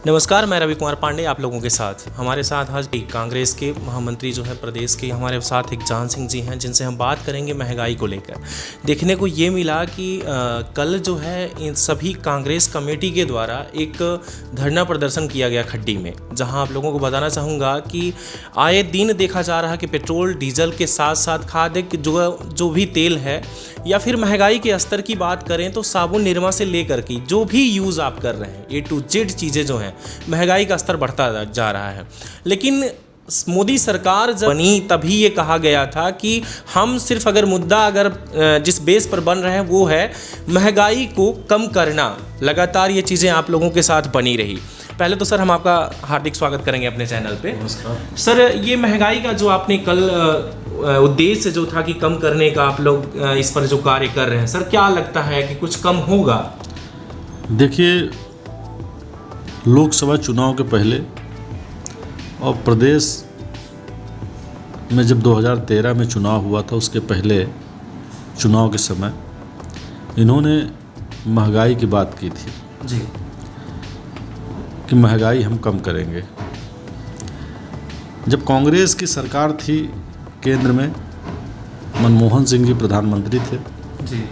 नमस्कार, मैं रवि कुमार पांडे आप लोगों के साथ। हमारे साथ आज कांग्रेस के महामंत्री जो है प्रदेश के, हमारे साथ एक जान सिंह जी हैं जिनसे हम बात करेंगे महंगाई को लेकर। देखने को ये मिला कि कल जो है इन सभी कांग्रेस कमेटी के द्वारा एक धरना प्रदर्शन किया गया खड्डी में, जहां आप लोगों को बताना चाहूँगा कि आए दिन देखा जा रहा है कि पेट्रोल डीजल के साथ साथ खाद्य जो भी तेल है या फिर महंगाई के स्तर की बात करें तो साबुन निरमा से लेकर के जो भी यूज़ आप कर रहे हैं A to Z चीज़ें जो हैं, महंगाई का स्तर बढ़ता जा रहा है। लेकिन मोदी सरकार जब बनी तभी ये कहा गया था कि हम सिर्फ अगर जिस बेस पर बन रहे हैं वो है महंगाई को कम करना। लगातार ये चीज़ें आप लोगों के साथ बनी रही। पहले तो सर हम आपका हार्दिक स्वागत करेंगे अपने चैनल पे। नमस्कार सर, ये महंगाई का जो आपने कल उद्देश्य जो था कि कम करने का, आप लोग इस पर जो कार्य कर रहे हैं, सर क्या लगता है कि कुछ कम होगा? देखिए, लोकसभा चुनाव के पहले और प्रदेश में जब 2013 में चुनाव हुआ था उसके पहले चुनाव के समय इन्होंने महंगाई की बात की थी जी कि महंगाई हम कम करेंगे। जब कांग्रेस की सरकार थी केंद्र में, मनमोहन सिंह जी प्रधानमंत्री थे जी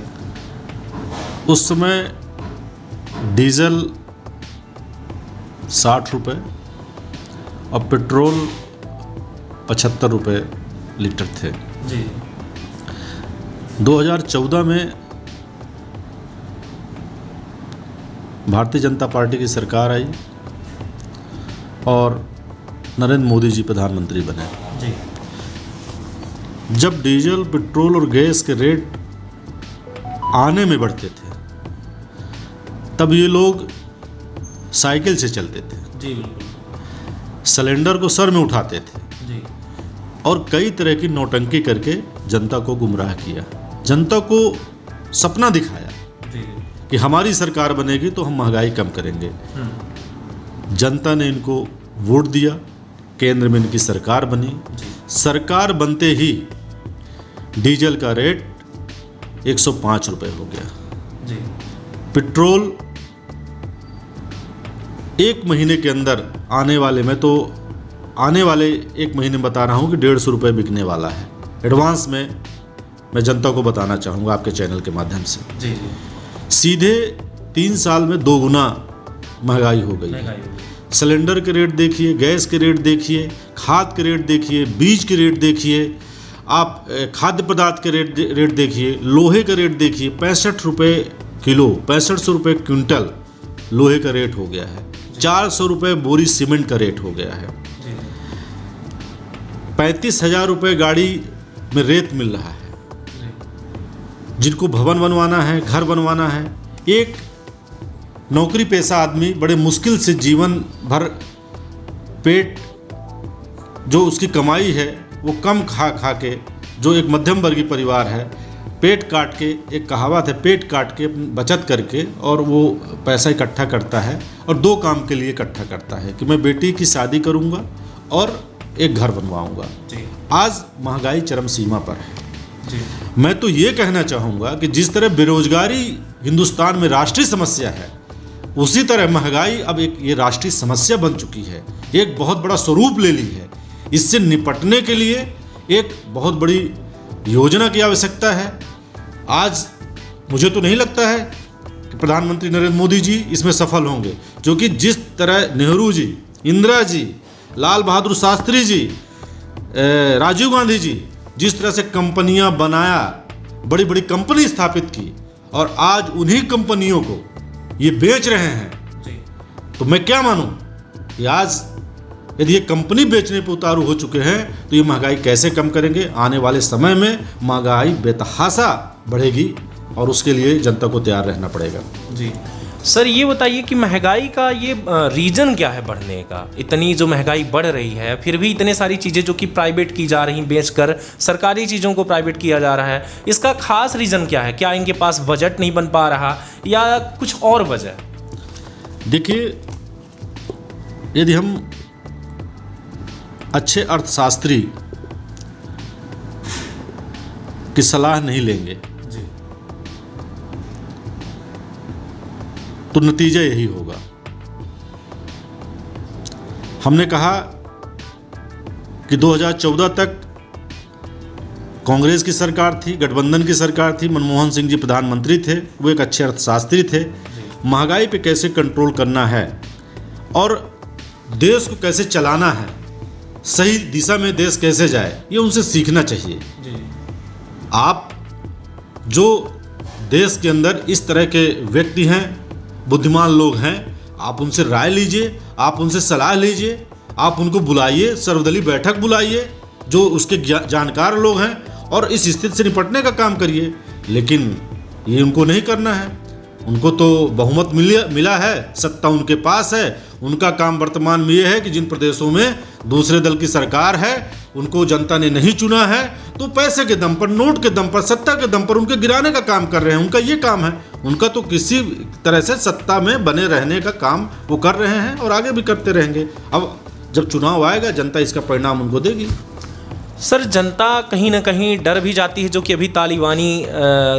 उस समय डीजल 60 रुपये और पेट्रोल 75 रुपये लीटर थे। जी 2014 में भारतीय जनता पार्टी की सरकार आई और नरेंद्र मोदी जी प्रधानमंत्री बने। जी जब डीजल, पेट्रोल और गैस के रेट आने में बढ़ते थे तब ये लोग साइकिल से चलते थे, जी बिल्कुल सिलेंडर को सर में उठाते थे जी और कई तरह की नौटंकी करके जनता को गुमराह किया, जनता को सपना दिखाया जी कि हमारी सरकार बनेगी तो हम महंगाई कम करेंगे। जनता ने इनको वोट दिया, केंद्र में इनकी सरकार बनी। सरकार बनते ही डीजल का रेट 105 रुपये हो गया। जी पेट्रोल एक महीने के अंदर आने वाले एक महीने बता रहा हूँ कि 150 रुपये बिकने वाला है। एडवांस में मैं जनता को बताना चाहूँगा आपके चैनल के माध्यम से। जी सीधे 3 साल में 2 गुना महंगाई हो गई है। सिलेंडर के रेट देखिए, गैस के रेट देखिए, खाद के रेट देखिए, बीज के रेट देखिए, आप खाद्य पदार्थ के रेट देखिए, लोहे का रेट देखिए। 65 रुपये किलो, 6500 रुपये क्विंटल लोहे का रेट हो गया है। 400 रुपये बोरी सीमेंट का रेट हो गया है। 35,000 रुपये गाड़ी में रेत मिल रहा है। जिनको भवन बनवाना है, घर बनवाना है, एक नौकरी पेशा आदमी बड़े मुश्किल से जीवन भर पेट जो उसकी कमाई है वो कम खा के, जो एक मध्यम वर्गीय परिवार है, पेट काट के, एक कहावत है, पेट काट के बचत करके और वो पैसा इकट्ठा करता है और 2 काम के लिए इकट्ठा करता है कि मैं बेटी की शादी करूंगा और एक घर बनवाऊंगा। आज महंगाई चरम सीमा पर है। मैं तो ये कहना चाहूँगा कि जिस तरह बेरोजगारी हिंदुस्तान में राष्ट्रीय समस्या है, उसी तरह महंगाई अब एक ये राष्ट्रीय समस्या बन चुकी है, एक बहुत बड़ा स्वरूप ले ली है। इससे निपटने के लिए एक बहुत बड़ी योजना की आवश्यकता है। आज मुझे तो नहीं लगता है कि प्रधानमंत्री नरेंद्र मोदी जी इसमें सफल होंगे, क्योंकि जिस तरह नेहरू जी, इंदिरा जी, लाल बहादुर शास्त्री जी, राजीव गांधी जी जिस तरह से कंपनियां बनाया, बड़ी बड़ी कंपनी स्थापित की और आज उन्हीं कंपनियों को ये बेच रहे हैं, तो मैं क्या मानूं कि आज यदि ये कंपनी बेचने पर उतारू हो चुके हैं तो ये महंगाई कैसे कम करेंगे? आने वाले समय में महंगाई बेतहाशा बढ़ेगी और उसके लिए जनता को तैयार रहना पड़ेगा। जी सर, ये बताइए कि महंगाई का ये रीज़न क्या है बढ़ने का? इतनी जो महंगाई बढ़ रही है, फिर भी इतने सारी चीज़ें जो कि प्राइवेट की जा रही, बेचकर सरकारी चीज़ों को प्राइवेट किया जा रहा है, इसका खास रीज़न क्या है? क्या इनके पास बजट नहीं बन पा रहा या कुछ और वजह? देखिए, यदि हम अच्छे अर्थशास्त्री की सलाह नहीं लेंगे तो नतीजा यही होगा हमने कहा कि 2014 तक कांग्रेस की सरकार थी, गठबंधन की सरकार थी, मनमोहन सिंह जी प्रधानमंत्री थे, वो एक अच्छे अर्थशास्त्री थे। महंगाई पे कैसे कंट्रोल करना है और देश को कैसे चलाना है, सही दिशा में देश कैसे जाए, ये उनसे सीखना चाहिए। आप जो देश के अंदर इस तरह के व्यक्ति हैं, बुद्धिमान लोग हैं, आप उनसे राय लीजिए, आप उनसे सलाह लीजिए, आप उनको बुलाइए, सर्वदलीय बैठक बुलाइए, जो उसके जानकार लोग हैं, और इस स्थिति से निपटने का काम करिए। लेकिन ये उनको नहीं करना है। उनको तो बहुमत मिला है, सत्ता उनके पास है। उनका काम वर्तमान में ये है कि जिन प्रदेशों में दूसरे दल की सरकार है, उनको जनता ने नहीं चुना है, तो पैसे के दम पर, नोट के दम पर, सत्ता के दम पर उनके गिराने का काम कर रहे हैं। उनका ये काम है। उनका तो किसी तरह से सत्ता में बने रहने का काम वो कर रहे हैं और आगे भी करते रहेंगे। अब जब चुनाव आएगा, जनता इसका परिणाम उनको देगी। सर, जनता कहीं ना कहीं डर भी जाती है, जो कि अभी तालिबानी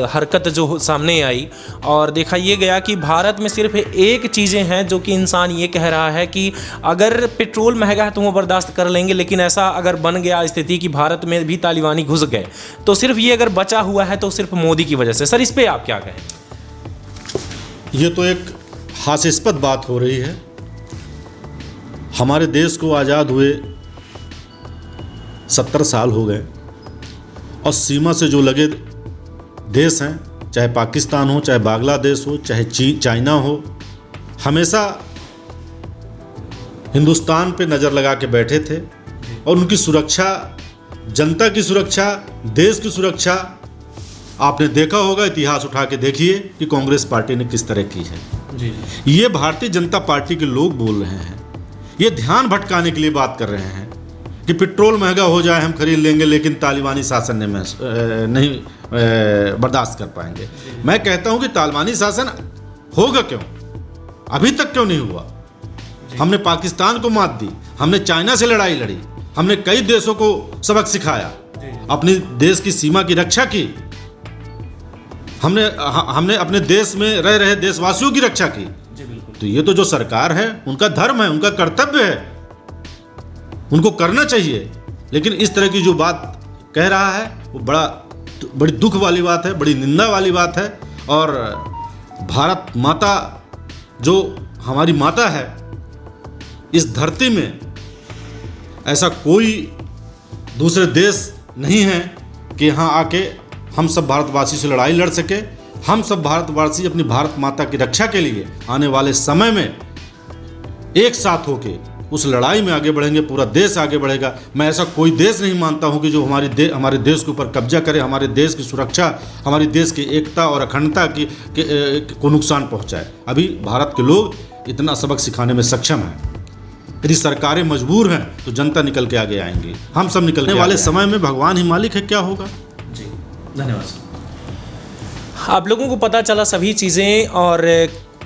हरकत जो सामने आई और देखा ये गया कि भारत में सिर्फ एक चीज़ें हैं जो कि इंसान ये कह रहा है कि अगर पेट्रोल महंगा है तो वो बर्दाश्त कर लेंगे, लेकिन ऐसा अगर बन गया स्थिति कि भारत में भी तालिबानी घुस गए तो सिर्फ ये अगर बचा हुआ है तो सिर्फ मोदी की वजह से। सर, इस पर आप क्या कहें? ये तो एक हास्यास्पद बात हो रही है। हमारे देश को आज़ाद हुए 70 साल हो गए और सीमा से जो लगे देश हैं, चाहे पाकिस्तान हो, चाहे बांग्लादेश हो, चाहे चाइना हो, हमेशा हिंदुस्तान पे नज़र लगा के बैठे थे और उनकी सुरक्षा, जनता की सुरक्षा, देश की सुरक्षा, आपने देखा होगा, इतिहास उठा के देखिए कि कांग्रेस पार्टी ने किस तरह की है। ये भारतीय जनता पार्टी के लोग बोल रहे हैं, ये ध्यान भटकाने के लिए बात कर रहे हैं कि पेट्रोल महंगा हो जाए हम खरीद लेंगे, लेकिन तालिबानी शासन ने नहीं बर्दाश्त कर पाएंगे। मैं कहता हूं कि तालिबानी शासन होगा क्यों, अभी तक क्यों नहीं हुआ? हमने पाकिस्तान को मात दी, हमने चाइना से लड़ाई लड़ी, हमने कई देशों को सबक सिखाया, अपने देश की सीमा की रक्षा की, हमने अपने देश में रह रहे देशवासियों की रक्षा की। तो ये तो जो सरकार है, उनका धर्म है, उनका कर्तव्य है, उनको करना चाहिए। लेकिन इस तरह की जो बात कह रहा है वो बड़ी दुख वाली बात है, बड़ी निंदा वाली बात है। और भारत माता जो हमारी माता है, इस धरती में ऐसा कोई दूसरे देश नहीं है कि यहाँ आके हम सब भारतवासी से लड़ाई लड़ सके। हम सब भारतवासी अपनी भारत माता की रक्षा के लिए आने वाले समय में एक साथ होके उस लड़ाई में आगे बढ़ेंगे, पूरा देश आगे बढ़ेगा। मैं ऐसा कोई देश नहीं मानता हूं कि जो हमारे देश के ऊपर कब्जा करे, हमारे देश की सुरक्षा, हमारे देश की एकता और अखंडता को नुकसान पहुंचाए। अभी भारत के लोग इतना सबक सिखाने में सक्षम हैं। यदि सरकारें मजबूर हैं तो जनता निकल के आगे आएंगी, हम सब निकलने वाले समय में भगवान ही मालिक है, क्या होगा। जी, धन्यवाद। आप लोगों को पता चला सभी चीज़ें, और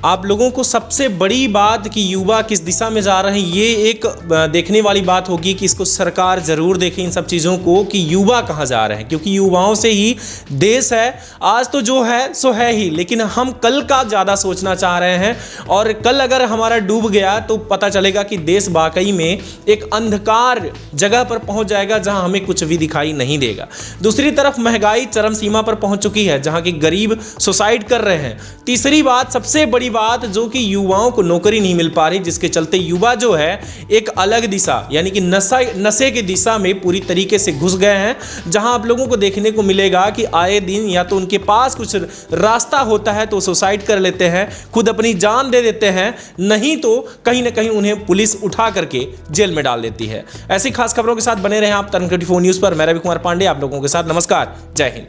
आप लोगों को सबसे बड़ी बात कि युवा किस दिशा में जा रहे हैं, ये एक देखने वाली बात होगी कि इसको सरकार ज़रूर देखे इन सब चीज़ों को कि युवा कहाँ जा रहे हैं, क्योंकि युवाओं से ही देश है। आज तो जो है सो है ही, लेकिन हम कल का ज़्यादा सोचना चाह रहे हैं, और कल अगर हमारा डूब गया तो पता चलेगा कि देश वाकई में एक अंधकार जगह पर पहुँच जाएगा जहाँ हमें कुछ भी दिखाई नहीं देगा। दूसरी तरफ महंगाई चरम सीमा पर पहुँच चुकी है, जहाँ के गरीब सुसाइड कर रहे हैं। तीसरी बात, सबसे बड़ी बात, जो कि युवाओं को नौकरी नहीं मिल पा रही, जिसके चलते युवा जो है एक अलग दिशा यानी कि नशे की दिशा में पूरी तरीके से घुस गए हैं, जहां आप लोगों को देखने को मिलेगा कि आए दिन या तो उनके पास कुछ रास्ता होता है तो सुसाइड कर लेते हैं, खुद अपनी जान दे देते हैं, नहीं तो कहीं ना कहीं उन्हें पुलिस उठा करके जेल में डाल देती है। ऐसी खास खबरों के साथ बने रहे आप तरण 24 न्यूज़ पर। मैं रवि कुमार पांडे आप लोगों के साथ। नमस्कार, जय हिंद।